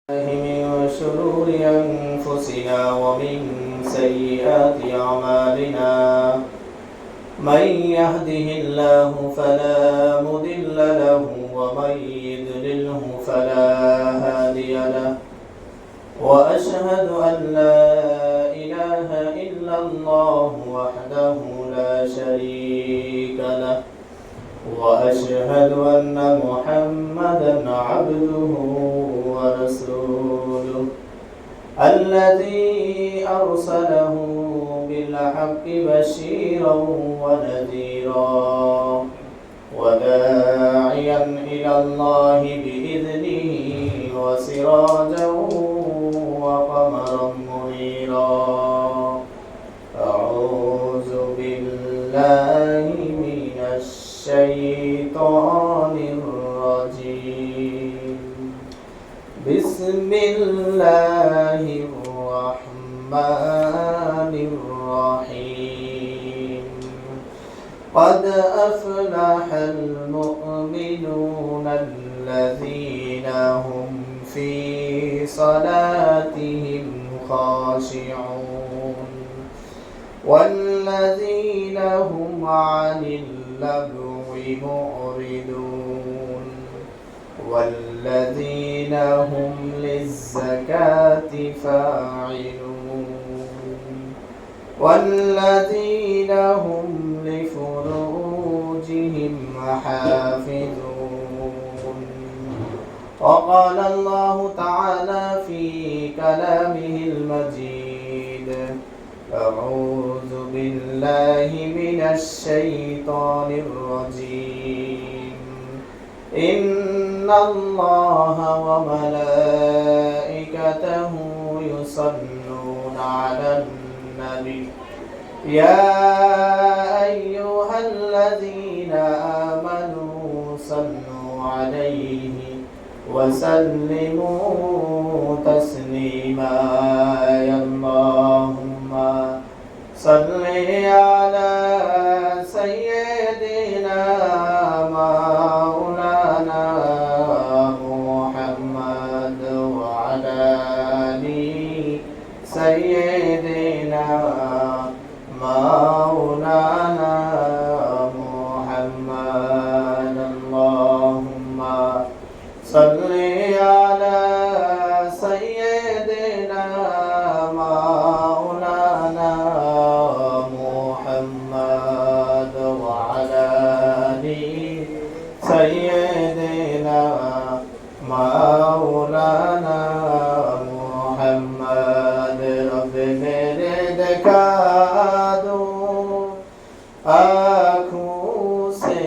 من شرور أنفسنا ومن سيئات أعمالنا من يهده الله فلا مضل له ومن يضلله فلا هادي له وأشهد أن لا إله إلا الله وحده لا شريك له وأشهد أن محمدا عبده ورسوله الذي أرسله بالحق بشيرا ونذيرا وداعيا إلى الله بإذنه وسراجا وقمرا منيرا أعوذ بالله من الشيطان الرجيم بسم الله الرحمن الرحيم قد أفلح المؤمنون الذين هم في صلاتهم خاشعون والذين هم عن اللغو معرضون والذين هم للزكاة فاعلون والذين هم لفروجهم حافظون وقال الله تعالى في كلامه المجيد أعوذ بالله من الشيطان الرجيم إن الله وملائكته يصلون على النبي يا أيها الذين آمنوا صلوا عليه وسلموا تسليما اللهم صل على سيدنا مولانا محمد وعلى آل سيدنا مولانا محمد اللهم صل على سيدنا مولانا محمد وعلى آل سيدنا مولانا محمد رب मेरे दिखा दो आँखों से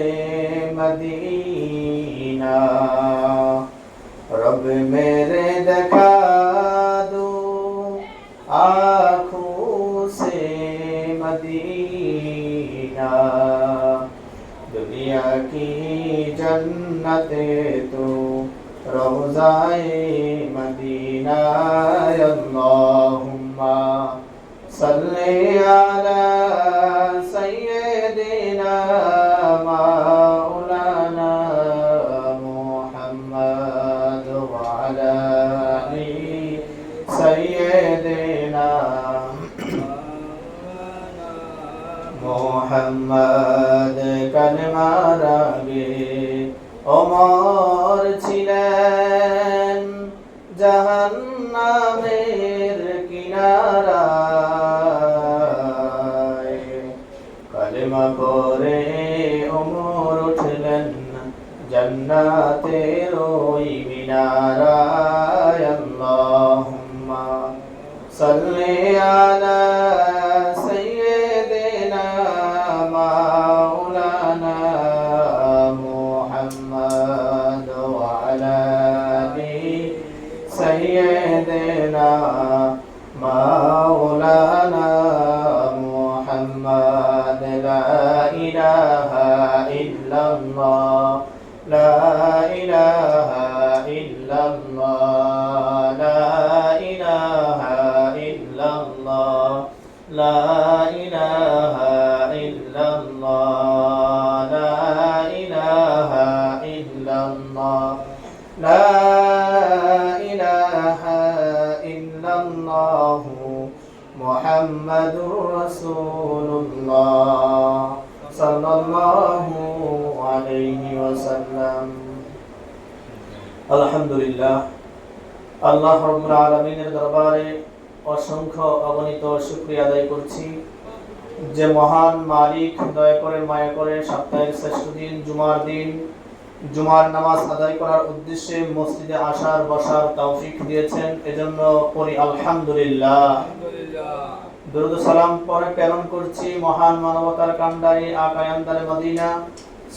मदीना रब मेरे दिखा दो आँखों से मदीना दुनिया की जन्नत तो रोज़ाए मदीना अल्लाहुम्मा सल्ली अला सय्यिदिना मौलाना मुहम्मद व अला आलि सय्यिदिना मुहम्मद कलमार आगे ওমর ছিলেন জাহান্নামের কিনারায় কালেমা পড়ে ওমর উঠলেন জান্নাতের ওই মিনারায় আল্লাহুম্মা সাল্লি আলা সাইয়্যিদিনা মাওলানা محمد وعلى آل سيدنا مولانا محمد لا إله إلا الله لا إله إلا الله لا إله إلا الله لا إله إلا الله لا إله إلا الله لا إله ইলাহা ইল্লাল্লাহ মুহাম্মাদুর রাসূলুল্লাহ সাল্লাল্লাহু আলাইহি ওয়াসাল্লাম। আলহামদুলিল্লাহ, আল্লাহ রাব্বুল আলামিনের দরবারে অসংখ্য অগণিত শুকরিয়া আদায় করছি যে মহান মালিক দয়া করে মায়া করে সপ্তাহের শ্রেষ্ঠ দিন জুমার দিন জুমার নামাজ আদায় করার উদ্দেশ্যে মসজিদে আসার বসার তৌফিক দিয়েছেন। এজন্য পড়ি আলহামদুলিল্লাহ। দরুদ সালাম পরে প্রেরণ করছি মহান মানবতার কান্ডারি আকা আন্দারে মদিনা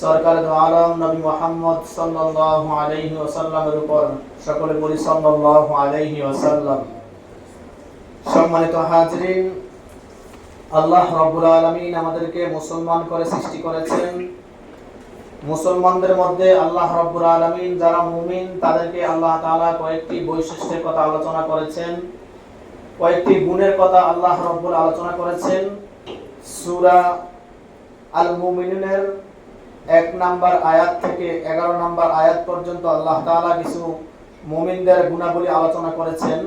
সরকার দু আলম নবী মুহাম্মদ সাল্লাল্লাহু আলাইহি ওয়াসাল্লামের উপর। সকলে বলি সাল্লাল্লাহু আলাইহি ওয়াসাল্লাম। সম্মানিত হাজরিন, আল্লাহ রাব্বুল আলামিন আমাদেরকে মুসলমান করে সৃষ্টি করেছেন। মুসলমানদের মধ্যে আল্লাহ রাব্বুল আলামিন যারা মুমিন তাদেরকে আল্লাহ তাআলা কয়েকটি বৈশিষ্ট্যের কথা আলোচনা করেছেন, কয়েকটি গুণের কথা আল্লাহ রাব্বুল আলোচনা করেছেন। সূরা আল মুমিনুনের 1 নম্বর আয়াত থেকে 11 নম্বর আয়াত পর্যন্ত আল্লাহ তাআলা কিছু মুমিনদের গুণাবলী আলোচনা করেছেন।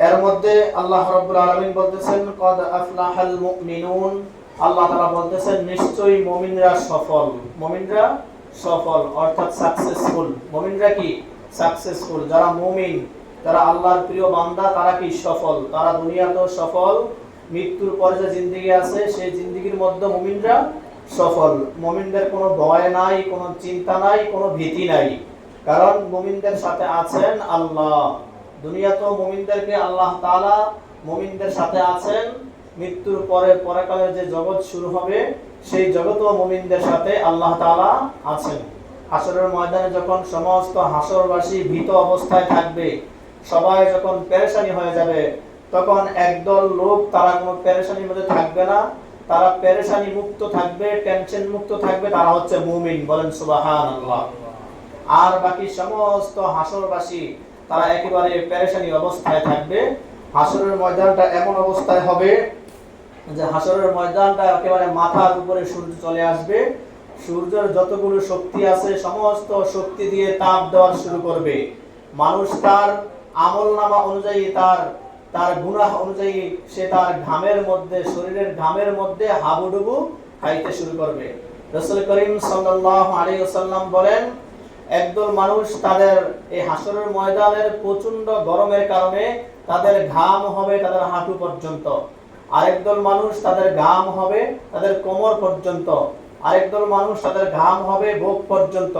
এর মধ্যে আল্লাহ রাব্বুল আলামিন বলতেছেন কদ আফলাহাল মুমিনুন। আল্লাহ তাআলা বলতেছেন নিশ্চয়ই মুমিনরা সফল। মুমিনরা সফল অর্থাৎ সাকসেসফুল। মুমিনরা কি সাকসেসফুল? যারা মুমিন, যারা আল্লাহর প্রিয় বান্দা তারা কি সফল। তারা দুনিয়াতেও সফল, মৃত্যুর পরে যে জিন্দেগি আছে সেই জিন্দেগির মধ্যে মুমিনরা সফল। মুমিনদের কোনো ভয় নাই, কোনো চিন্তা নাই, কোনো ভীতি নাই, কারণ মুমিনদের সাথে আছেন আল্লাহ। দুনিয়াতেও মুমিনদেরকে আল্লাহ তাআলা মুমিনদের সাথে আছেন। মৃত্যুর পরে পরকালের যে জগৎ শুরু হবে সেই জগতেও মুমিনদের সাথে আল্লাহ তাআলা আছেন। হাসরের ময়দানে যখন সমস্ত হাসরবাসী ভীত অবস্থায় থাকবে, সবাই যখন পেরেশানি হয়ে যাবে, তখন একদল লোক তারা কোনো পেরেশানির মধ্যে থাকবে না, তারা পেরেশানি মুক্ত থাকবে, টেনশন মুক্ত থাকবে, তারা হচ্ছে মুমিন। বলেন সুবহানাল্লাহ। আর বাকি সমস্ত হাসরবাসী তারা একেবারে পেরেশানি অবস্থায় থাকবে। হাসরের ময়দানটা এমন অবস্থায় হবে যে হাসরের ময়দানটা একেবারে মাথার উপরে সূর্য চলে আসবে। সূর্যের যতগুলো শক্তি আছে সমস্ত শক্তি দিয়ে তাপ দেওয়া শুরু করবে। মানুষ তার আমলনামা অনুযায়ী তার গুনাহ অনুযায়ী সে তার ঘামের মধ্যে, শরীরের ঘামের মধ্যে হাবুডুবু খাইতে শুরু করবে। রাসূল করিম সাল্লাল্লাহু আলাইহি ওয়াসাল্লাম বলেন একদল মানুষ তাদের এই হাসরের ময়দানের প্রচন্ড গরমের কারণে তাদের ঘাম হবে তাদের হাঁটু পর্যন্ত, আরেকদল মানুষ তাদের ঘাম হবে তাদের কোমর পর্যন্ত, আরেকদল মানুষ তাদের ঘাম হবে বুক পর্যন্ত।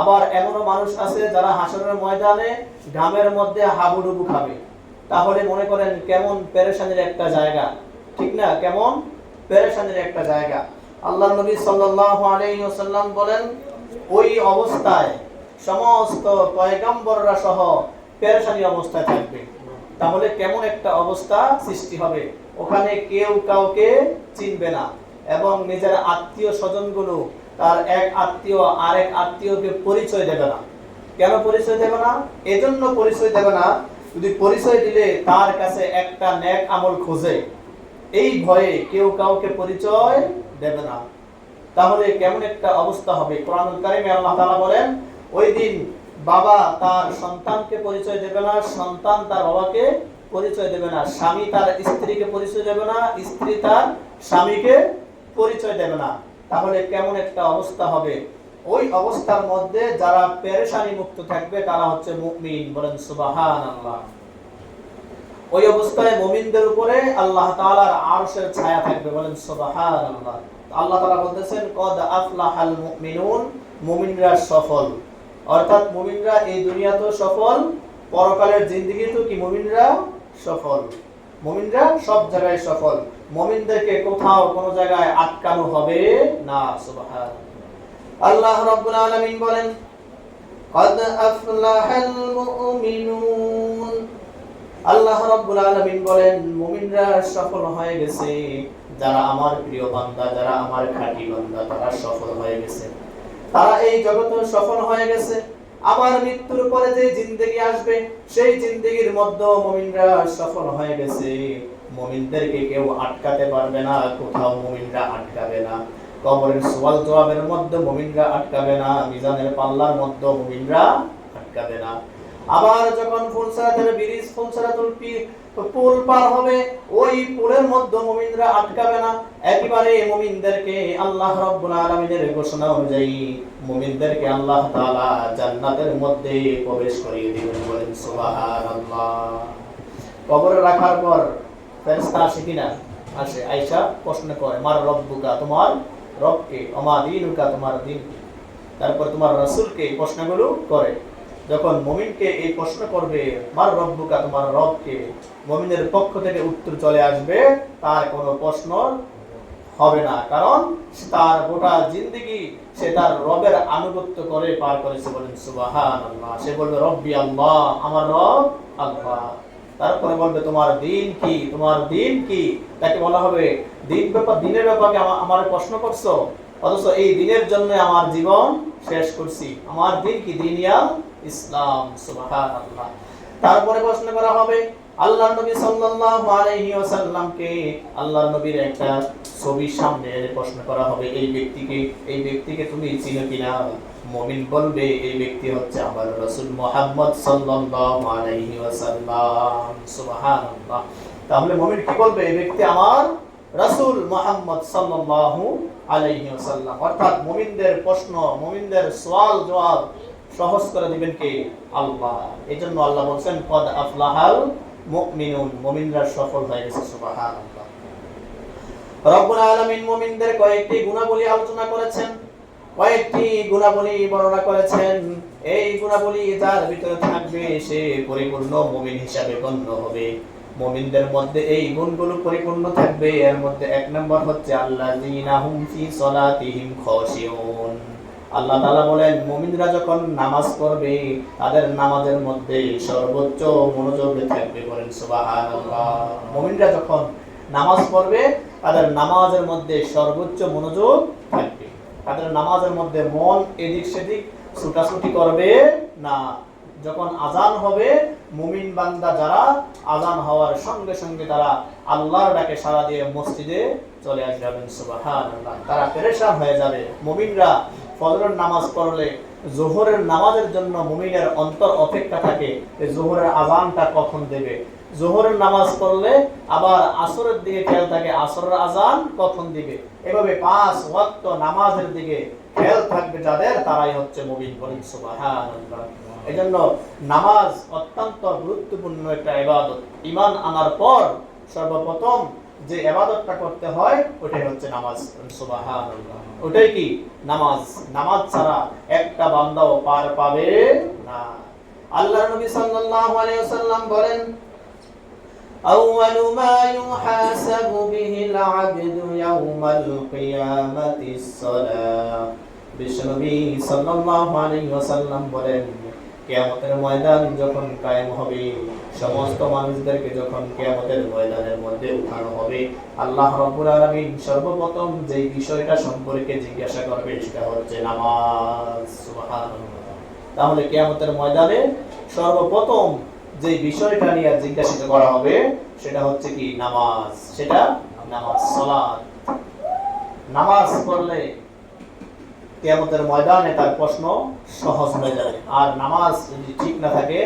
আবার এমনও মানুষ আছে যারা হাসরের ময়দানে ঘামের মধ্যে হাবুডুবু খাবে। তাহলে মনে করেন কেমন পেরেশানির একটা জায়গা, ঠিক না? কেমন পেরেশানির একটা জায়গা। আল্লাহর নবী সাল্লাল্লাহু আলাইহি ওয়াসাল্লাম বলেন ওই অবস্থায় সমস্ত পয়গম্বররা সহ পেরেশানি অবস্থায় থাকবে। তাহলে কেমন একটা অবস্থা সৃষ্টি হবে? ওখানে কেউ কাউকে চিনবে না এবং নিজের আত্মীয় স্বজনগুলো তার এক আত্মীয় আরেক আত্মীয়কে পরিচয় দেবে না। কেন পরিচয় দেবে না? এজন্য পরিচয় দেবে না, যদি পরিচয় দিলে তার কাছে একটা নেক আমল খোঁজে, এই ভয়ে কেউ কাউকে পরিচয় দেবে না। তাহলে কেমন একটা অবস্থা হবে? কোরআনুল কারীমে আল্লাহ তাআলা বলেন ওই দিন বাবা তার সন্তানকে পরিচয় দেবে না, সন্তান তার বাবাকে পরিচয় দেবে না, স্বামী তার স্ত্রীকে পরিচয় দেবে না, স্ত্রী তার স্বামীকে পরিচয় দেবে না। তাহলে কেমন একটা অবস্থা হবে? ওই অবস্থার মধ্যে যারা পেরেশানি মুক্ত থাকবে তারা হচ্ছে মুমিন। বলেন সুবহানাল্লাহ। ওই অবস্থায় মুমিনদের উপরে আল্লাহ তাআলার আরশের ছায়া থাকবে। বলেন সুবহানাল্লাহ। আল্লাহ তাআলা বলতেছেন কদ আফলাহাল মুমিনুন, মুমিনরা সফল। অর্থাৎ মুমিনরা এই দুনিয়াতেও সফল, পরকালের জিন্দেগিতেও কি মুমিনরা সফল। মুমিনরা সব জায়গায় সফল। মুমিনদেরকে কোথাও কোনো জায়গায় আটকানো হবে না। সুবহানাল্লাহ। আল্লাহ রাব্বুল আলামিন বলেন কদ আফলাহাল মুমিনুন। আল্লাহ রাব্বুল আলামিন বলেন মুমিনরা সফল হয়ে গেছে। যারা আমার প্রিয় বান্দা, যারা আমার খাঁটি বান্দা, তারা সফল হয়ে গেছে। তারা এই জগতে সফল হয়ে গেছে। আবার মৃত্যুর পরে যে জিন্দেগি আসবে সেই জিন্দেগির মধ্যে মুমিনরা সফল হয়ে গেছে। মুমিনদেরকে কেউ আটকাতে পারবে না, কোথাও মুমিনরা আটকাবে না। কবরের সওয়াল জবাবের মধ্যে মুমিনরা আটকাবে না, মিজানের পাল্লার মধ্যে মুমিনরা আটকাবে না। আবার যখন ফুলসিরাতের ব্রিজ ফুলসিরাতুল পুল পার হবে, ওই পুলের মধ্যে মুমিনরা আটকাবে না। একেবারে মুমিনদেরকে আল্লাহ রাব্বুল আলামিনের ঘোষণা অনুযায়ী মুমিনদেরকে আল্লাহ তাআলা জান্নাতের মধ্যে প্রবেশ করিয়ে দিবেন। বলেন সুবহানাল্লাহ। কবরে রাখার পর ফেরেশতা আসে কিনা? আসে। আয়েশা প্রশ্ন করে, মার রব্বুকা, তোমার রব কে? ওমা দীনুকা, তোমার দিন কি? তারপর তোমার রাসূলকে প্রশ্নগুলো করে। যখন মুমিনকে এই প্রশ্ন করবে, মার রব্বুকা, তোমার রব কে, মুমিনের পক্ষ থেকে উত্তর চলে আসবে, তার কোনো প্রশ্ন হবে না, কারণ তার গোটা জিন্দেগি সে তার রবের আনুগত্য করে পার করেছে। বলেন সুবহানাল্লাহ। সে বলবে রব্বি আল্লাহ, আমার রব আল্লাহ। তারপরে বলবে তোমার দিন কি, তোমার দিন কি? তাকে বলা হবে দিনের ব্যাপারে আমার প্রশ্ন করছো, অথচ এই দিনের জন্য আমার জীবন শেষ করছি। আমার দিন কি? দিনিয়া ইসলাম। সুবহানাল্লাহ। তারপরে প্রশ্ন করা হবে আল্লাহর নবী সাল্লাল্লাহু আলাইহি ওয়াসাল্লামকে, আল্লাহর নবীর একটা ছবির সামনে এনে প্রশ্ন করা হবে, এই ব্যক্তিকে তুমি চিনো কিনা? মুমিন বলবে এই ব্যক্তি হচ্ছে আমার রাসূল মুহাম্মদ সাল্লাল্লাহু আলাইহি ওয়াসাল্লাম। সুবহানাল্লাহ। তাহলে মুমিন কি বলবে? এই ব্যক্তি আমার রাসূল মুহাম্মদ সাল্লাল্লাহু আলাইহি ওয়াসাল্লাম। অর্থাৎ মুমিনদের প্রশ্ন, মুমিনদের সওয়াল জবাব সহজ করে দিবেন কে? আল্লাহ। এজন্য আল্লাহ বলেন কদ আফলাহাল মুমিনুন, মুমিনরা সফল হয়ে গেছে। সুবহানাল্লাহ। রব্বুল আলামিন মুমিনদের কয়েকটি গুণাবলী আলোচনা করেছেন, কয়েকটি গুণাবলী বর্ণনা করেছেন। এই গুণাবলী যার ভিতরে থাকবে সে পরিপূর্ণ মুমিন হিসাবে গণ্য হবে। মুমিনদের মধ্যে এই গুণগুলো পরিপূর্ণ থাকবে। এর মধ্যে এক নম্বর হচ্ছে আল্লাযীনা হুম ফি সলাতিহিম খাশিউন। আল্লাহ তাআলা বলেন মুমিনরা যখন নামাজ পড়বে তাদের নামাজের মধ্যে সর্বোচ্চ মনোযোগ থাকবে। বলেন সুবহানাল্লাহ। মুমিনরা যখন নামাজ পড়বে তাদের নামাজের মধ্যে সর্বোচ্চ মনোযোগ থাকবে। তাদের নামাজের মধ্যে মন এদিক সেদিক ছুটাছুটি করবে না। যখন আজান হবে মুমিন বান্দা যারা আজান হওয়ার সঙ্গে সঙ্গে তারা আল্লাহর ডাকে সাড়া দিয়ে মসজিদে চলে আসবেন। সুবহানাল্লাহ। তারা পেরেশান হয়ে যাবে। মুমিনরা ফজরের নামাজ পড়লে যোহরের নামাজের জন্য মুমিনের অন্তর অপেক্ষা থাকে যে যোহরের আজানটা কখন দেবে। যোহরের নামাজ পড়লে আবার আসরের দিকে খেয়াল থাকে আসরের আজান কখন দিবে। এভাবে 5 ওয়াক্ত নামাজের দিকে খেয়াল থাকবে যাদের, তারাই হচ্ছে মুমিন। বলেন সুবহানাল্লাহ। এজন্য নামাজ অত্যন্ত গুরুত্বপূর্ণ একটা ইবাদত। ঈমান আনার পর সর্বপ্রথম যে ইবাদতটা করতে হয় ওটাই হচ্ছে নামাজ। সুবহানাল্লাহ। ওটাই কি? নামাজ। নামাজ ছাড়া একটা বান্দাও পার পাবে না। আল্লাহর নবী সাল্লাল্লাহু আলাইহি ওয়াসাল্লাম বলেন আউয়ালু মা ইউহাসাবু বিহিল আবদু ইয়াউমাল কিয়ামাতিস সালাহ। বিশ্বনবী সাল্লাল্লাহু আলাইহি ওয়াসাল্লাম বলেন কিয়ামতের ময়দান যখন কায়েম হবে, সমস্ত মানুষদেরকে যখন কিয়ামতের ময়দানের মধ্যে উঠানো হবে, আল্লাহ রাব্বুল আলামিন সর্বপ্রথম যে বিষয়টা সম্পর্কে জিজ্ঞাসা করবে সেটা হচ্ছে নামাজ। সুবহানাল্লাহ। তাহলে কিয়ামতের ময়দানে সর্বপ্রথম যে বিষয়টা নিয়ে জিজ্ঞাসিত করা হবে সেটা হচ্ছে কি? নামাজ। সেটা নামাজ, সালাত। নামাজ পড়লে কিয়ামতের ময়দানে তার প্রশ্ন সহজ হয়ে যাবে। আর নামাজ যদি ঠিক না থাকে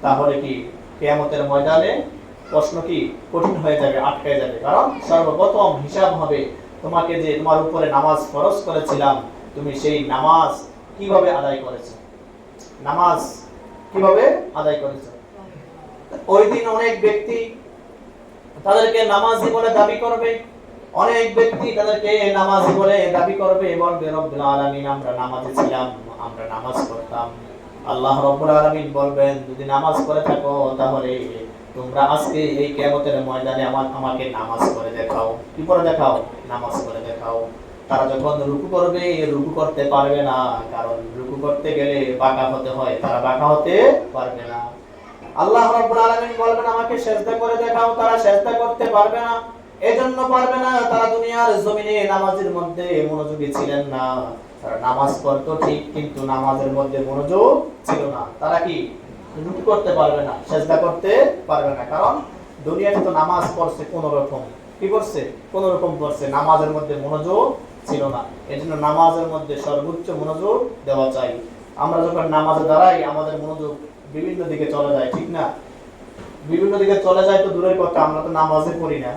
তাহলে কি কিয়ামতের ময়দানে প্রশ্ন কি কঠিন হয়ে যাবে, আটকে যাবে। কারণ সর্বপ্রথম হিসাব হবে তোমাকে যে তোমার উপরে নামাজ ফরজ করেছিলাম তুমি সেই নামাজ কিভাবে আদায় করেছো, নামাজ কিভাবে আদায় করেছো। ওই দিন অনেক ব্যক্তি তাদেরকে নামাজি বলে দাবি করবে, অনেক ব্যক্তি তাদেরকে নামাজি বলে দাবি করবে, বলবে রব্বুল আলামিন আমরা নামাজি ছিলাম, আমরা নামাজ পড়তাম। আল্লাহ রব্বুল আলামিন বলবেন যদি নামাজ পড়ে থাকো তাহলে তোমরা আজকে এই কিয়ামতের ময়দানে আমাকে নামাজ পড়ে দেখাও। কি পড়ে দেখাও? নামাজ পড়ে দেখাও। তারা যখন রুকু করবে রুকু করতে পারবে না, কারণ রুকু করতে গেলে বাঁকা হতে হয়, তারা বাঁকা হতে পারবে না। আল্লাহ রাব্বুল আলামিন বলবেন আমাকে সিজদা করে দেখাও, তারা সিজদা করতে পারবে না। এজন্য পারবে না তারা দুনিয়ার জমিনে নামাজের মধ্যে মনোযোগী ছিলেন না। তারা নামাজ পড়তো ঠিক কিন্তু নামাজের মধ্যে মনোযোগ ছিল না। তারা কি রুকু করতে পারবে না, সিজদা করতে পারবে না, কারণ দুনিয়াতে তো নামাজ পড়ছে কোন রকম, কি করছে কোন রকম পড়ছে, নামাজের মধ্যে মনোযোগ ছিল না। এজন্য নামাজের মধ্যে সর্বোচ্চ মনোযোগ দেওয়া চাই। আমরা যখন নামাজে দাঁড়াই আমাদের মনোযোগ বিভিন্ন দিকে চলে যায়, ঠিক না? বিভিন্ন দিকে চলে যায় তো দূরের কথা, আমরা তো নামাজে পড়ি না,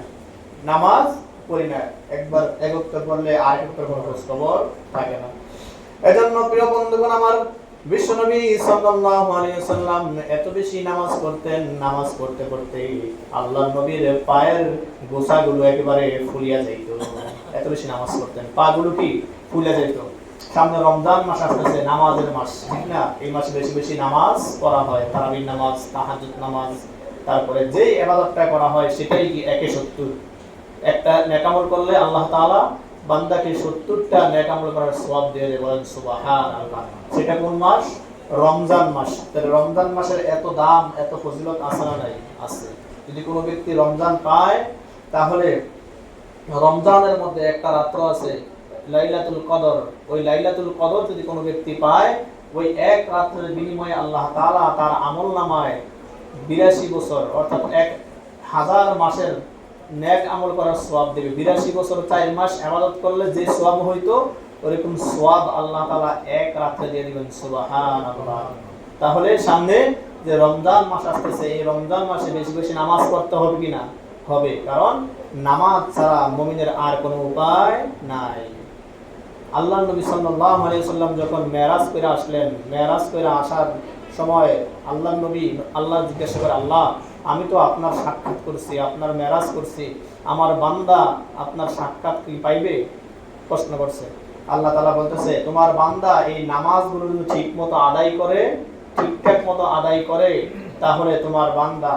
নামাজ পড়ি না, একবার এক ওয়াক্ত পড়লে আরেক ওয়াক্তের কোনো খোঁজ খবর থাকে না। এজন্য প্রিয় বন্ধুগণ আমার, বিশ্বনবী সাল্লাল্লাহু আলাইহি ওয়াসাল্লাম এত বেশি নামাজ পড়তেন, নামাজ পড়তে পড়তে আল্লাহর নবীর পায়ের গোছাগুলো একেবারে ফুলিয়া যাইত, এত বেশি নামাজ পড়তেন, পাগুলো কি ফুলে যেত। সামনে রমজান মাস আসতেছে, নামাজের মাস, ঠিক না? এই মাসে বেশি বেশি নামাজ পড়া হয়, তারাবির নামাজ, তাহাজ্জুদ নামাজ, তারপরে যে ইবাদতটা করা হয় সেটাই কি 170। একটা নেক আমল করলে আল্লাহ তাআলা বান্দাকে 70টা নেক আমল করার সওয়াব দিয়ে দেন, বলেন সুবহানাল্লাহ। সেটা কোন মাস? রমজান মাস। তাহলে রমজান মাসের এত দাম, এত ফজিলত আছে না নাই? আছে। যদি কোনো ব্যক্তি রমজান পায়, তাহলে রমজানের মধ্যে একটা রাত্র আছে লাইলাতুল কদর, ওই লাইলাতুল কদর যদি কোনো ব্যক্তি পায়, ওই এক রাতের বিনিময়ে আল্লাহ তাআলা তার আমলনামায় 82 বছর অর্থাৎ 1000 মাসের নেক আমল করার সওয়াব দেবে। 82 বছর 4 মাস ইবাদত করলে যে সওয়াব হইতো, ওরকম সওয়াব আল্লাহ তাআলা এক রাতে দিয়ে দিবেন, সুবহানাল্লাহ। তাহলে সামনে যে রমজান মাস আসতেছে, এই রমজান মাসে বেশি বেশি নামাজ পড়তে হবে কিনা? হবে, কারণ নামাজ ছাড়া মুমিনের আর কোনো উপায় নাই। আল্লাহর নবী সাল্লাল্লাহু আলাইহি ওয়াসাল্লাম যখন মেরাজ করে আসলেন, মেরাজ করে আসার সময় আল্লাহর নবী আল্লাহ জিজ্ঞাসা করে, আল্লাহ আমি তো আপনার সাক্ষাৎ করছি, আপনার মেরাজ করছি, আমার বান্দা আপনার সাক্ষাৎ কি পাইবে? প্রশ্ন করছে। আল্লাহ তাআলা বলতেছে, তোমার বান্দা এই নামাজগুলো যদি ঠিকমতো আদায় করে, ঠিকঠাক মতো আদায় করে, তাহলে তোমার বান্দা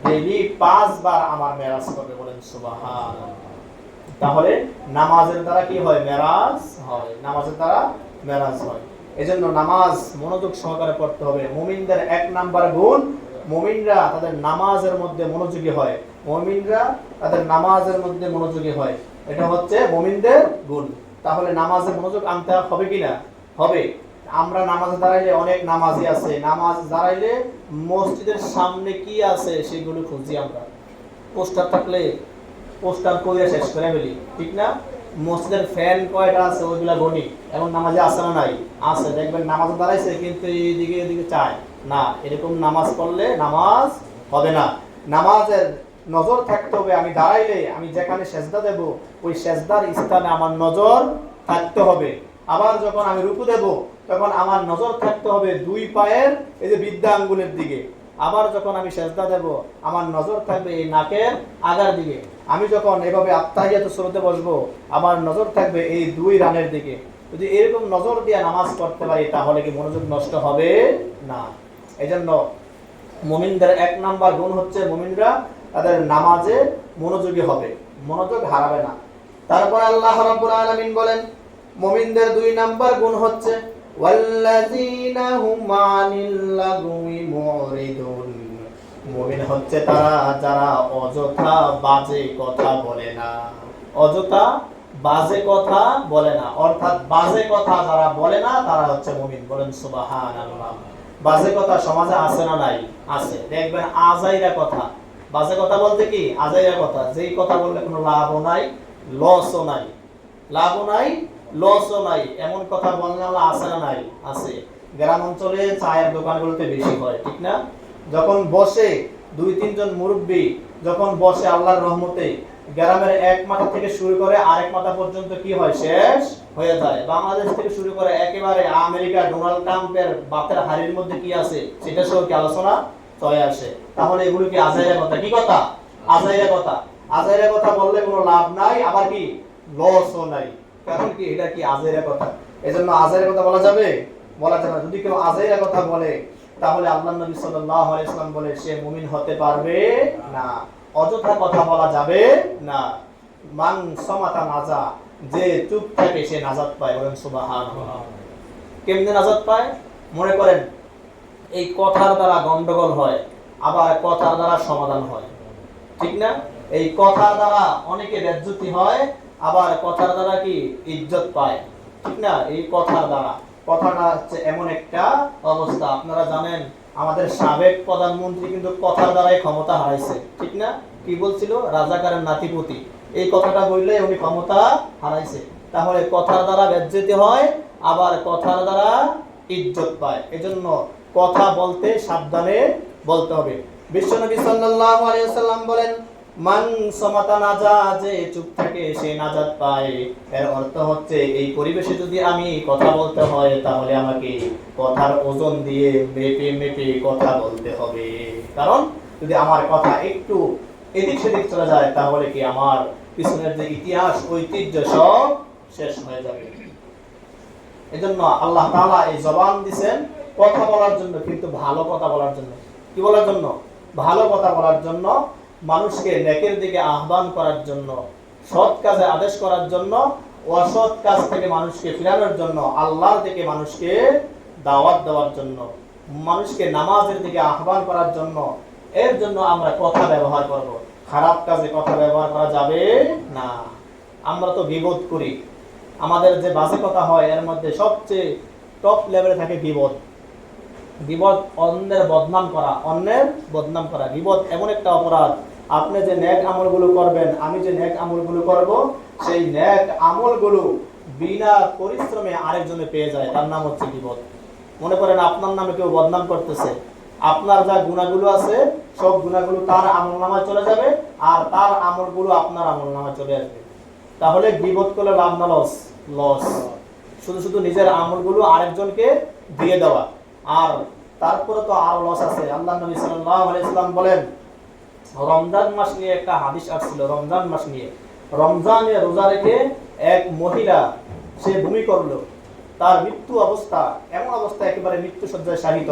ডেইলি 5 বার আমার মেরাজ করবে, বলেন সুবহানাল্লাহ। তাহলে নামাজের দ্বারা কি হয়? মেরাজ হয়, নামাজের দ্বারা মেরাজ হয়। এজন্য নামাজ মনোযোগ সহকারে পড়তে হবে। মুমিনদের 1 নাম্বার গুণ, মুমিনরা তাদের নামাজের মধ্যে মনোযোগী হয়, মুমিনরা তাদের নামাজের মধ্যে মনোযোগী হয়, এটা হচ্ছে মুমিনদের গুণ। তাহলে নামাজে মনোযোগ আনতে হবে কিনা? হবে। আমরা নামাজে দাঁড়াইলে, অনেক নামাজি আছে নামাজ দাঁড়াইলে মসজিদের সামনে কি আছে সেগুলো খুঁজি আমরা, পোস্টার থাকলে পোস্টার কইরা শেষ করে ফেলি, ঠিক না? মসজিদের ফ্যান কয়টা আছে ওইগুলা গণি, এখন নামাজে আছে না নাই? আছে। দেখবেন নামাজে দাঁড়াইছে কিন্তু এইদিকে এদিকে চায় না, এরকম নামাজ পড়লে নামাজ হবে না। নামাজের নজর থাকতে হবে, আমি দাঁড়াইলে আমি যেখানে সেজদা দেব ওই সেজদার স্থানে আমার নজর থাকতে হবে। আবার যখন আমি রুকু দেব তখন আমার নজর থাকতে হবে 2 পায়ের এই যে বৃদ্ধা আঙ্গুলের দিকে। আবার যখন আমি সেজদা দেব আমার নজর থাকবে এই নাকের আগার দিকে। আমি যখন এভাবে আত্তাহিয়াতু সুরতে বসবো আমার নজর থাকবে এই 2 রানের দিকে। যদি এরকম নজর দিয়ে নামাজ পড়তে পারি তাহলে কি মনোযোগ নষ্ট হবে না। এজন্য মুমিনদের 1 নাম্বার গুণ হচ্ছে মুমিনরা তাদের নামাজে মনোযোগী হবে, মনোযোগ হারাবে না। তারপর আল্লাহ রাব্বুল আলামিন বলেন মুমিনদের 2 নাম্বার গুণ হচ্ছে ওয়াল্লাযীনা হুম আনিল লাগwi মুরিদুন। মুমিন হচ্ছে তারা যারা অযথা বাজে কথা বলে না, অযথা বাজে কথা বলে না, অর্থাৎ বাজে কথা যারা বলে না তারা হচ্ছে মুমিন, বলেন সুবহানাল্লাহ। বাজে কথা সমাজে আছে না নাই? আছে। দেখবেন আজাইরা কথা, বাজে কথা বলতে কি আজাইরা কথা, যেই কথা বললে কোনো লাভও নাই লসও নাই, লাভও নাই লসও নাই, এমন কথা বললে আছে না নাই? আছে। গ্রাম অঞ্চলে চায়ের দোকানগুলোতে বেশি হয়, ঠিক না? যখন বসে 2-3 জন মুরব্বী যখন বসে আল্লাহর রহমতে গ্রামের এক মাথা থেকে শুরু করে আরেক মাথা পর্যন্ত কি হয়? শেষ হয়ে যায়। বাংলাদেশ থেকে শুরু করে একেবারে আমেরিকা ডোনাল্ড ট্রাম্পের বাতের হাড়ির মধ্যে কি আছে সেটা সহ কি আলোচনা চলে আসে। তাহলে এগুলো কি আজাইরা কথা? কি কথা? আজাইরা কথা। আজাইরা কথা বললে কোনো লাভ নাই, আবার কি লসও নাই। কারণ কি এটা কি আজাইরা কথা। এজন্য আজাইরা কথা বলা যাবে? বলা যাবে না। যদি কেউ আজাইরা কথা বলে তাহলে আল্লাহর নবী সাল্লাল্লাহু আলাইহি ওয়াসাল্লাম বলে সে মুমিন হতে পারবে না। অযথা কথা বলা যাবে না। মান সামাতা নাজা, যে চুপ থাকে সে নাজাত পায়, বলেন সুবহানাল্লাহ। কেমনে নাজাত পায়? মনে করেন এই কথার দ্বারা গন্ডগোল হয়, আবার কথার দ্বারা সমাধান হয়, ঠিক না? এই কথার দ্বারা অনেকে বেজ্জতি হয়, আবার কথার দ্বারা কি ইজ্জত পায়, ঠিক না? এই কথার দ্বারা, কথাটা হচ্ছে এমন একটা অবস্থা। আপনারা জানেন আমাদের সাবেক প্রধানমন্ত্রী কিন্তু কথার দ্বারাই ক্ষমতা হারাইছে, ঠিক না? কি বলছিল? রাজাকারের নাতিপতি, এই কথাটা বললে উনি ক্ষমতা হারাইছে। তাহলে কথার দ্বারা বেজ্জতি হয়, আবার কথার দ্বারা ইজ্জত পায়। এজন্য কথা বলতে সাবধানে বলতে হবে। বিশ্বনবী সাল্লাল্লাহু আলাইহি ওয়াসাল্লাম বলেন, মান সামাতা নাজা, যে চুপ থাকে সে নাজাত পায়। এর অর্থ হচ্ছে এই পরিবেশে যদি আমি কথা বলতে হয় তাহলে আমাকে কথার ওজন দিয়ে মেপে মেপে কথা বলতে হবে। কারণ যদি আমার কথা একটু এদিক সেদিক চলে যায় তাহলে কি আমার পিছনের যে ইতিহাস ঐতিহ্য সব শেষ হয়ে যাবে। এজন্য আল্লাহ তাআলা এই জবান দিবেন কথা বলার জন্য, কিন্তু ভালো কথা বলার জন্য। কি বলার জন্য? ভালো কথা বলার জন্য, মানুষকে নেকের দিকে আহ্বান করার জন্য, সৎ কাজে আদেশ করার জন্য, অসৎ কাজ থেকে মানুষকে ফিরানোর জন্য, আল্লাহর দিকে মানুষকে দাওয়াত দেওয়ার জন্য, মানুষকে নামাজের দিকে আহ্বান করার জন্য। এর জন্য আমরা কথা ব্যবহার করব। খারাপ কাজে কথা ব্যবহার করা যাবে না। আমরা তো গীবত করি, আমাদের যে বাজে কথা হয় এর মধ্যে সবচেয়ে টপ লেভেলে থাকে গীবত। গীবত অন্যের বদনাম করা, অন্যের বদনাম করা। গীবত এমন একটা অপরাধ, আপনি যে নেক আমলগুলো করবেন, আমি যে নেক আমলগুলো করব, সেই নেক আমলগুলো বিনা পরিশ্রমে আরেকজনে পেয়ে যায়, তার নাম হচ্ছে গীবত। মনে করেন আপনার নামে কেউ বদনাম করতেছে, আপনার যা গুনাহগুলো আছে সব গুনাহগুলো তার আমলনামায় চলে যাবে, আর তার আমলগুলো আপনার আমলনামায় চলে আসবে। তাহলে গীবত করলে লাভ না লস? লস। শুধু শুধু নিজের আমলগুলো আরেকজনকে দিয়ে দেওয়া, আর তারপরে তো আরো লস আছে। আল্লাহ নবী সাল্লাল্লাহু আলাইহি ওয়াসাল্লাম বলেন, রমজান মাস নিয়ে একটা হাদিস আসছিল, রমজান মাস নিয়ে। রমজানে রোজা রেখে এক মহিলা সে ভূমি করলো, তার মৃত্যু অবস্থা, এমন অবস্থা একেবারে মৃত্যু সজ্জায় শায়িত।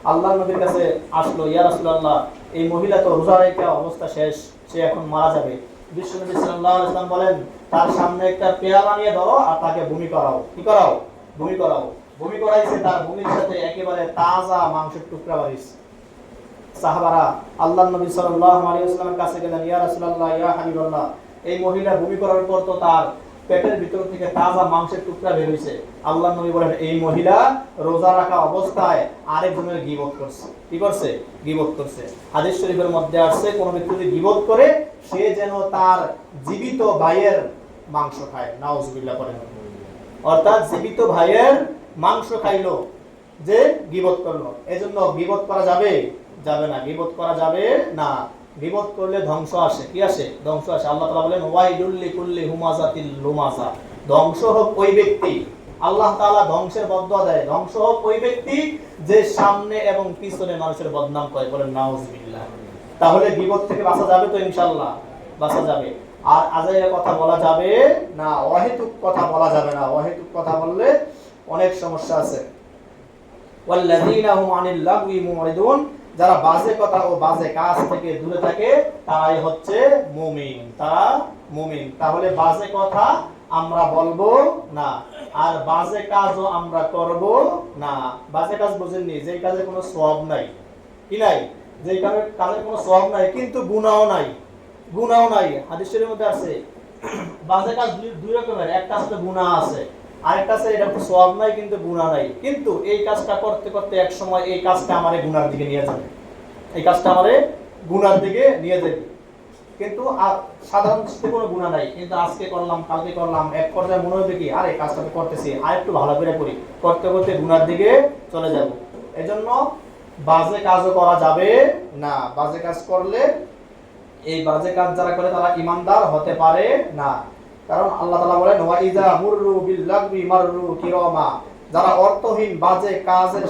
আল্লাহর নবীর কাছে আসলো, ইয়া রাসূলুল্লাহ, এই মহিলা তো রোজা রেখে অবস্থা শেষ, সে এখন মারা যাবে। বিশ্বনবী সাল্লাল্লাহু আলাইহি ওয়াসাল্লাম বলেন, তার সামনে একটা পেয়ালা নিয়ে ধরো আর তাকে ভূমি করাও। কি করাও? ভূমি করাও। ভূমি করাইছে, তার ভূমির সাথে একেবারে তাজা মাংসের টুকরা বারিশ। সাহাবারা আল্লাহর নবী সাল্লাল্লাহু আলাইহি ওয়াসাল্লামের কাছে গেলেন, ইয়া রাসূলুল্লাহ, ইয়া হাবিবাল্লাহ, এই মহিলা ভূমি করার পর তো তার পেটের ভিতর থেকে তাজা মাংসের টুকরা বের হইছে। আল্লাহর নবী বলেন, এই মহিলা রোজা রাখা অবস্থায় আরেকজনের গীবত করছে। কি করছে? গীবত করছে। হাদিস শরীফের মধ্যে আসছে, কোন ব্যক্তি যদি গীবত করে সে যেন তার জীবিত ভাইয়ের মাংস খায়। নাউজুবিল্লাহ করেন। অর্থাৎ জীবিত ভাইয়ের মাংস খাইলো যে গীবত করলো। এজন্য গীবত করা যাবে? যাবে না। গীবত করা যাবে না। গীবত করলে ধ্বংস আসে। কি আসে? ধ্বংস আসে। আল্লাহ তাআলা বলেন, ওয়াইলুল লিকুল্লি হুমাযাতিল লুমাযা, ধ্বংস হোক ওই ব্যক্তি। আল্লাহ তাআলা ধ্বংসের বদদুয়া দেয়, ধ্বংস হোক ওই ব্যক্তি যে সামনে এবং পিছনে মানুষের বদনাম করে। বলেন নাউজুবিল্লাহ। তাহলে গীবত থেকে বাঁচা যাবে তো? ইনশাআল্লাহ বাঁচা যাবে। আর আজাইরা কথা বলা যাবে না, অহেতুক কথা বলা যাবে না। অহেতুক কথা বললে অনেক সমস্যা আছে। ওয়াল্লাযীনা হুম আনিল লাগওয়ি মুরিদুন, যারা বাজে কথা ও বাজে কাজ থেকে দূরে থাকে তারাই হচ্ছে মুমিন। তারা মুমিন। তাহলে বাজে কথা আমরা বলবো না, আর বাজে কাজও আমরা করব না। বাজে কাজ বুঝেননি? যে কাজে কোনো সওয়াব নাই। কি নাই? যে কাজে কোনো সওয়াব নাই কিন্তু গুনাহও নাই। গুনাহও নাই। হাদিসের মধ্যে আছে বাজে কাজ দুই রকমের, একটা আছে গুনাহ আছে, আরেকটা আছে এটা সওয়াব নাই কিন্তু গুনাহ নাই। কিন্তু এই কাজটা করতে করতে এক সময় এই কাজটা আমারে গুনার দিকে নিয়ে যাবে, এই কাজটা আমারে গুনার দিকে নিয়ে যাবে। কিন্তু সাধারণ কোনো গুনাহ নাই, কিন্তু আজকে করলাম কালকে করলাম, এক পর্যায়ে মনে হবে কি আরে কাজটা তো করতেছি, আর একটু ভালো করে করি, করতে করতে গুনার দিকে চলে যাব। এজন্য বাজে কাজও করা যাবে না। বাজে কাজ করলে, এই বাজে কাজ যারা করে তারা ঈমানদার হতে পারে না। কারণ আল্লাহ তাআলা বলেন, ওয়া ইযা মুররু বিল লাগবি মাররু কিরামা, যারা অর্থহীন বাজে কাজের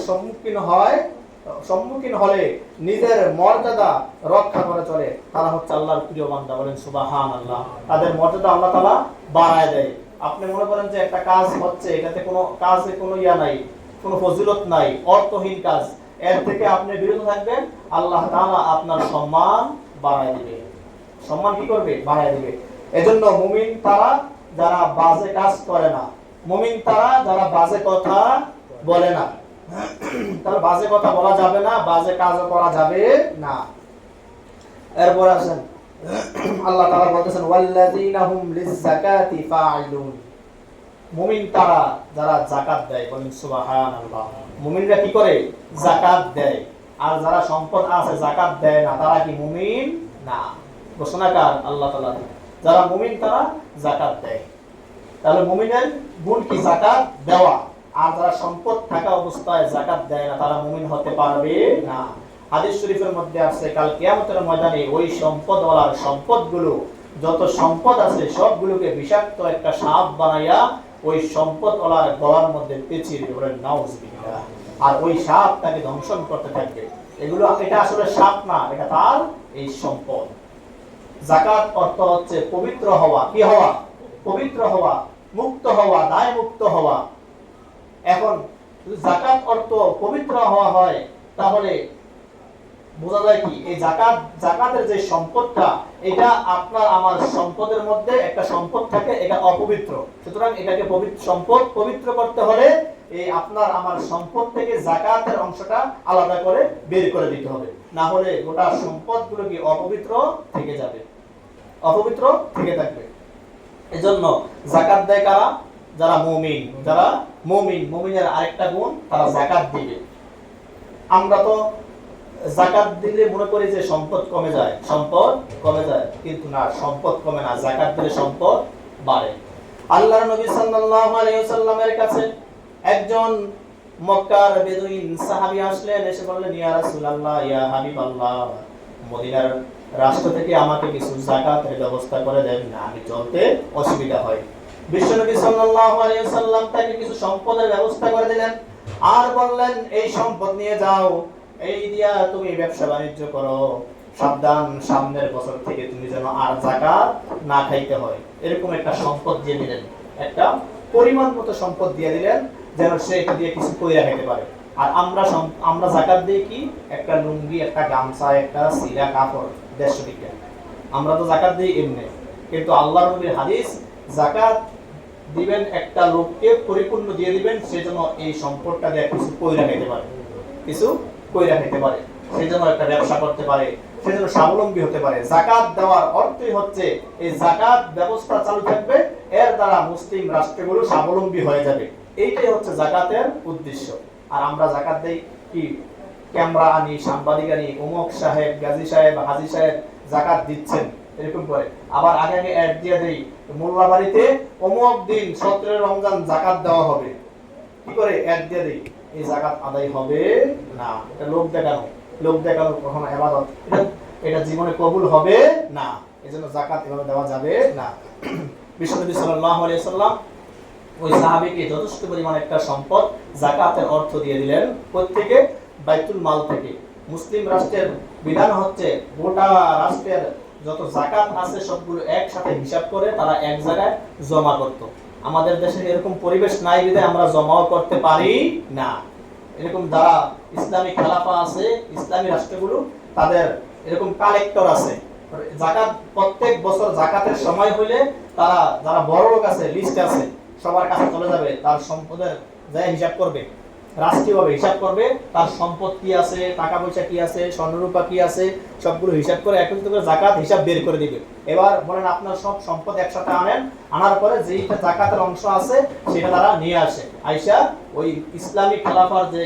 সম্মুখীন হলে নিজের মর্যাদা রক্ষা করে চলে, তারা হচ্ছে আল্লাহর প্রিয় বান্দা। বলেন সুবহানাল্লাহ। তাদের মর্যাদা আল্লাহ তাআলা বাড়ায় দেয়। আপনি মনে করেন যে একটা কাজ হচ্ছে, এটাতে কোনো কাজে কোনো ইয়া নাই, কোনো ফজিলত নাই, অর্থহীন কাজ, এর থেকে আপনি বিরত থাকবেন, আল্লাহ তাআলা আপনার সম্মান বাড়ায় দিবে। সম্মান কি করবে? বাড়ায় দিবে। এজন্য মুমিন তারা যারা বাজে কাজ করে না, মুমিন তারা যারা বাজে কথা বলে না। তাহলে বাজে কথা বলা যাবে না, বাজে কাজও করা যাবে না। এরপর আসেন আল্লাহ তাআলা বলতেছেন, ওয়াল্লাযীনা হুম লিয-যাকাতি ফাঈলুন, মুমিন তারা যারা যাকাত দেয়। বলেন সুবহানাল্লাহ। মুমিনরা কি করে? যাকাত দেয়। আর যারা সম্পদ আছে যাকাত দেয় না, তারা কি মুমিন না? ঘোষণাকার আল্লাহ তাআলা। যারা মুমিন তারা যাকাত দেয়। তাহলে মুমিনের গুণ কি? যাকাত দেওয়া। আর যারা সম্পদ থাকা অবস্থায় যাকাত দেয় না তারা মুমিন হতে পারবে না। হাদিস শরীফের মধ্যে আছে কাল কিয়ামতের ময়দানে ওই সম্পদওয়ালার সম্পদগুলো, যত সম্পদ আছে সবগুলোকে বিষাক্ত একটা সাপ বানাইয়া ওই সম্পদওয়ালার গলার মধ্যে পেঁচিয়ে দিবে, বলেন নাউজুবিল্লাহ। আর ওই সাপ তাকে দংশন করতে থাকবে। এটা আসলে সাপ না, এটা তার এই সম্পদ। যাকাত অর্থ হচ্ছে পবিত্র হওয়া। কি হওয়া? পবিত্র হওয়া, মুক্ত হওয়া, দায় মুক্ত হওয়া। এখন যদি যাকাত অর্থ পবিত্র হওয়া হয় তাহলে বোঝা যায় কি এই যাকাতের যে সম্পদটা, এটা আপনার আমার সম্পদের মধ্যে একটা সম্পদ থাকে, এটা অপবিত্র। সুতরাং এটাকে সম্পদ পবিত্র করতে হলে এই আপনার আমার সম্পদ থেকে যাকাতের অংশটা আলাদা করে বের করে দিতে হবে, না হলে গোটা সম্পদগুলো কি অপবিত্র থেকে যাবে, অপবিত্র থেকে থাকবে। এজন্য যাকাত দেয় কারা? যারা মুমিন। যারা মুমিন, মুমিনের আরেকটা গুণ তারা যাকাত দিবে। আমরা তো যাকাত দিলে মনে করি যে সম্পদ কমে যায়, সম্পদ কমে যায়, কিন্তু না, সম্পদ কমে না, যাকাত দিলে সম্পদ বাড়ে। আল্লাহর নবী সাল্লাল্লাহু আলাইহি ওয়াসাল্লামের কাছে একজন মক্কার বেদুইন সাহাবী আসলেন, এসে বললেন ইয়া রাসূলুল্লাহ, ইয়া হাবিবাল্লাহ, মদিনার রাষ্ট্র থেকে আমাকে কিছু যাকাতের ব্যবস্থা করে দেন না, আমি চলতে অসুবিধা হয়। বিশ্বনবী সাল্লাল্লাহু আলাইহি ওয়াসাল্লাম তাকে কিছু সম্পদের ব্যবস্থা করে দিলেন আর বললেন এই সম্পদ নিয়ে যাও, এই দিয়া তুমি ব্যবসা বাণিজ্য করো, সাবধান সামনের বছর থেকে তুমি যেন আর যাকাত না খাইতে হয়। এরকম একটা সম্পদ দিয়ে দিলেন, একটা পরিমাণ মতো সম্পদ দিয়ে দিলেন যেন সে এটা দিয়ে কিছু কইরা খেতে পারে। আর আমরা যাকাত দিই কি? একটা লুঙ্গি, একটা গামছা, একটা সিরা কাপড়, 150 টাকা। আমরা তো যাকাত দিই এমনি, কিন্তু আল্লাহর নবীর হাদিস, যাকাত দিবেন একটা লোককে পরিপূর্ণ দিয়ে দিবেন, সে যেন এই সম্পদটা দিয়ে কিছু কইরা খেতে পারে, কিছু কইরা খেতে পারে, সে যেন একটা ব্যবসা করতে পারে, সে যেন স্বাবলম্বী হতে পারে। যাকাত দেওয়ার অর্থই হচ্ছে এই যাকাত ব্যবস্থা চালু থাকবে, এর দ্বারা মুসলিম রাষ্ট্রগুলো স্বাবলম্বী হয়ে যাবে। এইটাই হচ্ছে যাকাতের উদ্দেশ্য। আর আমরা যাকাত দেই কি? ক্যামেরা আনি, সাংবাদিক আনি, অমুক সাহেব, গাজী সাহেব, হাজী সাহেব যাকাত দিচ্ছেন, এরকম করে। আবার আগে আগে অ্যাড দিয়ে দেই, মোল্লাবাড়িতে অমুক দিন 17 রমজান যাকাত দেওয়া হবে। কি করে অ্যাড দিয়ে দেই? এই যাকাত আদায় হবে না, এটা লোক দেখানো। লোক দেখানো কখনো ইবাদত, এটা জীবনে কবুল হবে না। এজন্য যাকাত এভাবে দেওয়া যাবে না। বিশ্বনবী সাল্লাল্লাহু আলাইহি ওয়াসাল্লাম ওই সাহাবীকে যথেষ্ট পরিমাণ একটা সম্পদ যাকাতের অর্থ দিয়ে দিলেন। প্রত্যেকে বাইতুল মাল থেকে। মুসলিম রাষ্ট্রের বিধান হচ্ছে গোটা রাষ্ট্রের যত যাকাত আছে সবগুলো একসাথে হিসাব করে তারা এক জায়গায় জমা করত। আমাদের দেশে এরকম পরিবেশ নাই বিধায় আমরা জমাও করতে পারি না। এরকম যারা ইসলামিক খেলাফা আছে, ইসলামী রাষ্ট্রগুলো, তাদের এরকম কালেক্টর আছে। যাকাত প্রত্যেক বছর যাকাতের সময় হইলে তারা যারা বড় লোক আছে, লিস্ট আছে, সবার কাছে চলে যাবে, তার সম্পদের যা হিসাব করবে, রাষ্ট্রীয়ভাবে হিসাব করবে, তার সম্পদ কি আছে, টাকা পয়সা কি আছে, স্বর্ণরূপা কি আছে, সবগুলো হিসাব করে একত্রিত করে যাকাত হিসাব বের করে দিবে। এবার বলেন আপনার সব সম্পদ একসাথে আনেন, আনার পরে যেইটা যাকাতের অংশ আছে সেটা তারা নিয়ে আসে, আইসা ওই ইসলামিক খেলাফার যে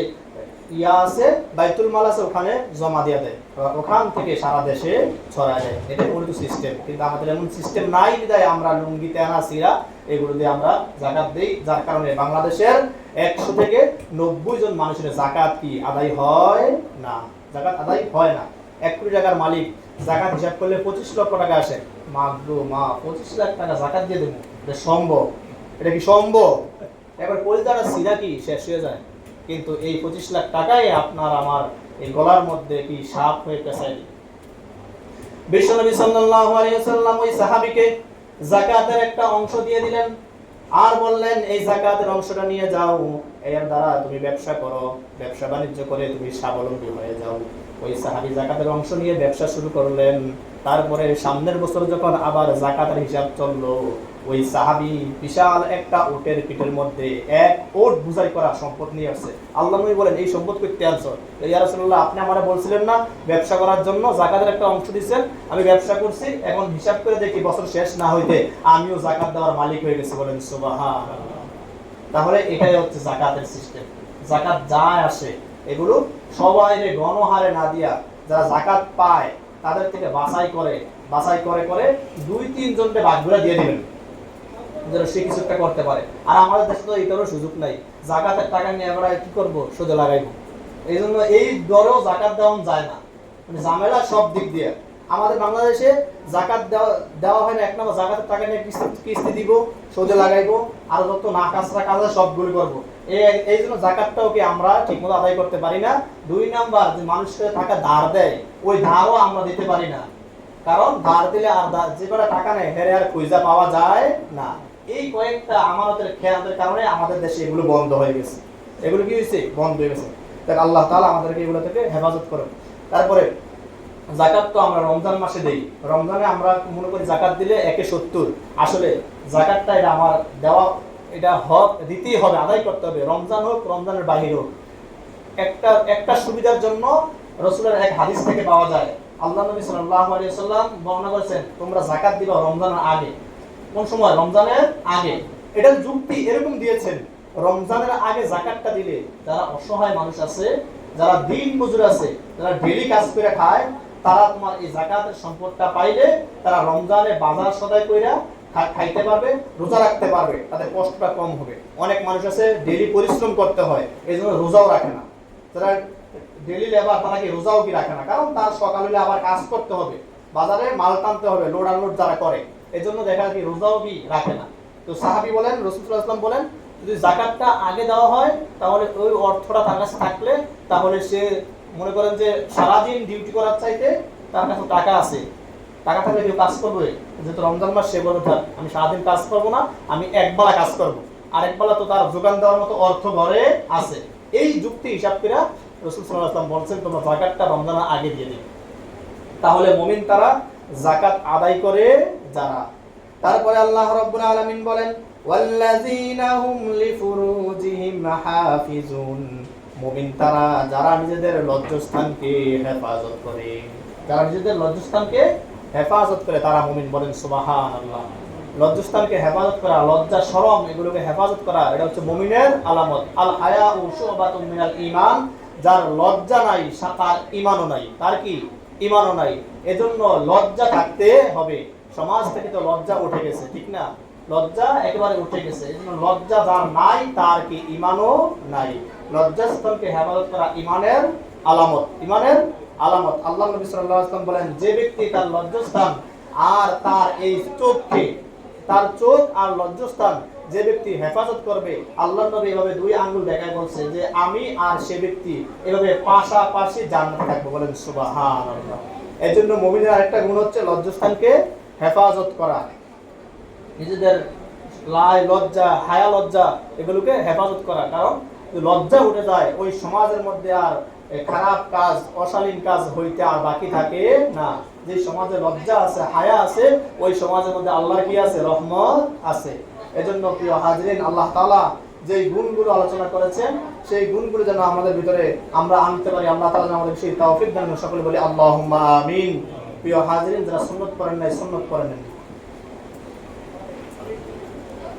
ইয়া আছে, বাইতুল মাল আছে, ওখানে জমা দিয়ে দেয়। ওখান থেকে সারা দেশে ছড়ায় যায়। এটা মূলত সিস্টেম। কিন্তু আমাদের এমন সিস্টেম নাই বিধায় আমরা লুঙ্গি, তেনা, সিরা এগুলো দিয়ে আমরা যাকাত দেই, যার কারণে বাংলাদেশের 100 থেকে 90 জন মানুষের যাকাত কি আদায় হয় না, যাকাত আদায় হয় না। 1 কোটি টাকার মালিক যাকাত হিসাব করলে 25 লক্ষ টাকা আসে। মাগো মা, 25 লাখ টাকা যাকাত দিয়ে দেবো, এটা সম্ভব? এটা কি সম্ভব? এবার পরিদারা সিরা কি শেষ হয়ে যায়, কিন্তু এই 25 লাখ টাকায় আপনার আমার এই গলার মধ্যে কি সাপ হয়ে পেঁচায়। বিশ্বনবী সাল্লাল্লাহু আলাইহি ওয়াসাল্লাম ওই সাহাবীকে যাকাতের একটা অংশ দিয়ে দিলেন আর বললেন এই যাকাতের অংশটা নিয়ে যাও, এর দ্বারা তুমি ব্যবসা করো, ব্যবসা বাণিজ্য করে তুমি স্বাবলম্বী হয়ে যাও। ওই সাহাবী যাকাতের অংশ নিয়ে ব্যবসা শুরু করলেন। তারপরে সামনের বছর যখন আবার যাকাতের হিসাব চললো, ওই সাহাবী বিশাল একটা উটের পিঠের মধ্যে 1 ওট বুঝাই করা সম্পদ নিয়ে আসছে। আল্লাহ নবী বলেন এই সম্পদ করতে আনছো? ইয়া রাসূলুল্লাহ, আপনি আমারে বলছিলেন না ব্যবসা করার জন্য যাকাতের একটা অংশ দিবেন, আমি ব্যবসা করছি, এখন হিসাব করে দেখি বছর শেষ না হইতে আমিও যাকাত দেওয়ার মালিক হয়ে গেছি। বলেন সুবহানাল্লাহ। তাহলে এটাই হচ্ছে যাকাতের সিস্টেম। যাকাত যা আসে এগুলো সবাইরে গণহারে না দিয়া যারা যাকাত পায় তাদের থেকে বাছাই করে করে 2-3 জনকে ভাগ করে দিয়ে দিবেন। যেন সে কিছু একটা করতে পারে। আর আমাদের দেশে তো এইটারও সুযোগ নাই, জাকাতের টাকা নিয়ে আমরা কি করব, সুদে লাগাইবো। এই জন্য এই দরেও জাকাত দেওয়া যায় না, মানে ঝামেলা সব দিক দিয়ে। আমাদের বাংলাদেশে জাকাত দেওয়া হয় না, এক নম্বর জাকাতের টাকা নিয়ে কিস্তি দিব, সুদে লাগাইবো, আর যত না কাজরা কাজ সবগুলো করবো। এই জন্য জাকাতটাও কি আমরা ঠিকমতো আদায় করতে পারি না। দুই নাম্বার, যে মানুষকে টাকা ধার দেয়, ওই ধারও আমরা দিতে পারি না, কারণ ধার দিলে আর যে কটা টাকা নেয় হেরে আর খুঁজা পাওয়া যায় না। এই কয়েকটা আমানতের খেয়ালের কারণে আমাদের দেশে এগুলো বন্ধ হয়ে গেছে। এগুলো কি হয়েছে, বন্ধ হয়ে গেছে। তাই আল্লাহ তাআলা আমাদেরকে এগুলো থেকে হেফাজত করেন। তারপরে জাকাত তো আমরা রমজান মাসে দেই। রমজানে আমরা মনে করি জাকাত দিলে 1/70, আসলে জাকাতটা এটা আমার দেওয়া, এটা হক, দিতেই হবে, আদায় করতে হবে, রমজান হোক রমজানের বাহির হোক। একটা সুবিধার জন্য রাসূলের এক হাদিস থেকে পাওয়া যায়, আল্লাহ নবী সাল্লাল্লাহু আলাইহি ওয়াসাল্লাম বর্ণনা করেছেন, তোমরা যাকাত দিবা রমজানের আগে। কোন সময়? রমজানের আগে। এটার যুক্তি এরকম দিয়েছেন, রমজানের আগে যাকাতটা দিলে যারা অসহায় মানুষ আছে, যারা দিন মজুর আছে, যারা ডেইলি কাজ করে খায়, তারা তোমার এই যাকাতের সম্পদটা পাইলে তারা রমজানে বাজার সদাই কইরা খাইতে পারবে, রোজা রাখতে পারবে, তাদের কষ্টটা কম হবে। অনেক মানুষ আছে ডেইলি পরিশ্রম করতে হয়, এই জন্য রোজাও রাখে না। যারা ডেইলি লেবার, তারা কি রোজাও কি রাখে না, কারণ তার সকাল হলে আবার কাজ করতে হবে, বাজারে মাল টানতে হবে, লোড আনলোড যারা করে, এই জন্য দেখা কি রোজাও কি রাখে না। তো সাহাবী বলেন, রাসূল সাল্লাল্লাহু আলাইহি ওয়াসাল্লাম বলেন, যদি যাকাতটা আগে দেওয়া হয় তাহলে ওই অর্থটা তার কাছে থাকলে, তাহলে সে মনে করেন যে সারাদিন ডিউটি করার চাইতে তার কাছে টাকা আছে, টাকা থাকলে কেউ কাজ করবে। যেহেতু রমজান মাস, সে বলবে আমি সারাদিন কাজ করবো না, আমি একবেলা কাজ করবো, আরেকবেলা তো তার যোগান দেওয়ার মতো অর্থ ঘরে আছে। এই যুক্তি হিসাব করে রাসূল সাল্লাল্লাহু আলাইহি ওয়াসাল্লাম বলছেন, তোমরা যাকাতটা রমজানের আগে দিয়ে দিবে, তাহলে মুমিন তারা যাকাত আদায় করে যারা। তারপরে আল্লাহ রাব্বুল আলামিন বলেন, ওয়াল্লাযীনা হুম লিফুরুজিহিম হাফিজুন, মুমিন তারা যারা নিজেদের লজ্জাস্থানকে হেফাজত করে, যারা নিজেদের লজ্জাস্থানকে হেফাজত করে তারা মুমিন। বলেন সুবহানাল্লাহ। লজ্জাস্থানকে হেফাজত করা, লজ্জা শরম এগুলোকে হেফাজত করা, এটা হচ্ছে মুমিনের আলামত। আল হায়াউ শুবাতুম মিনাল ঈমান, যার লজ্জা নাই তার ঈমানও নাই, তার কি ঈমানও নাই। এজন্য লজ্জা থাকতে হবে। সমাজ থেকে তো লজ্জা উঠে গেছে, ঠিক না? লজ্জা একেবারে উঠে গেছে। এজন্য লজ্জা যার নাই তার কি ঈমানও নাই। লজ্জাস্থানকে হেফাজত করা ঈমানের আলামত, ঈমানের আলামত। আল্লাহ নবী সাল্লাল্লাহু আলাইহি ওয়াসাল্লাম বলেন, যে ব্যক্তি তার লজ্জাস্থান আর তার এই চোখকে, তার চোখ আর লজ্জাস্থান যে ব্যক্তি হেফাজত করবে, আল্লাহ নবী এভাবে দুই আঙ্গুল দেখায় বলছে যে আমি আর সে ব্যক্তি এভাবে পাশাপাশি জান্নাতে থাকবো। বলেন সুবহানাল্লাহ। এজন্য মুমিনের আরেকটা গুণ হচ্ছে লজ্জাস্থানকে হেফাজত করা, নিজেদের লজ্জা, হায়া লজ্জা এগুলোকে হেফাজত করা। কারণ লজ্জা উঠে যায়, ওই সমাজের মধ্যে আর খারাপ কাজ, অশালীন কাজ হইতে আর বাকি থাকে না। যে সমাজে লজ্জা আছে, হায়া আছে, ওই সমাজের মধ্যে আল্লাহর কি আছে, রহমত আছে। এজন্য প্রিয় হাজরিন, আল্লাহ তাআলা যে গুণগুলো আলোচনা করেছেন, সেই গুণগুলো যেন আমাদের ভিতরে আমরা আনতে পারি। আল্লাহ তাআলা যেন আমাদের সেই তৌফিক দান করেন। সকলে বলি আল্লাহুম্মা আমিন। প্রিয় হাজরিন, যারা সুন্নাত পড়েন নাই, সুন্নাত পড়ে নেন।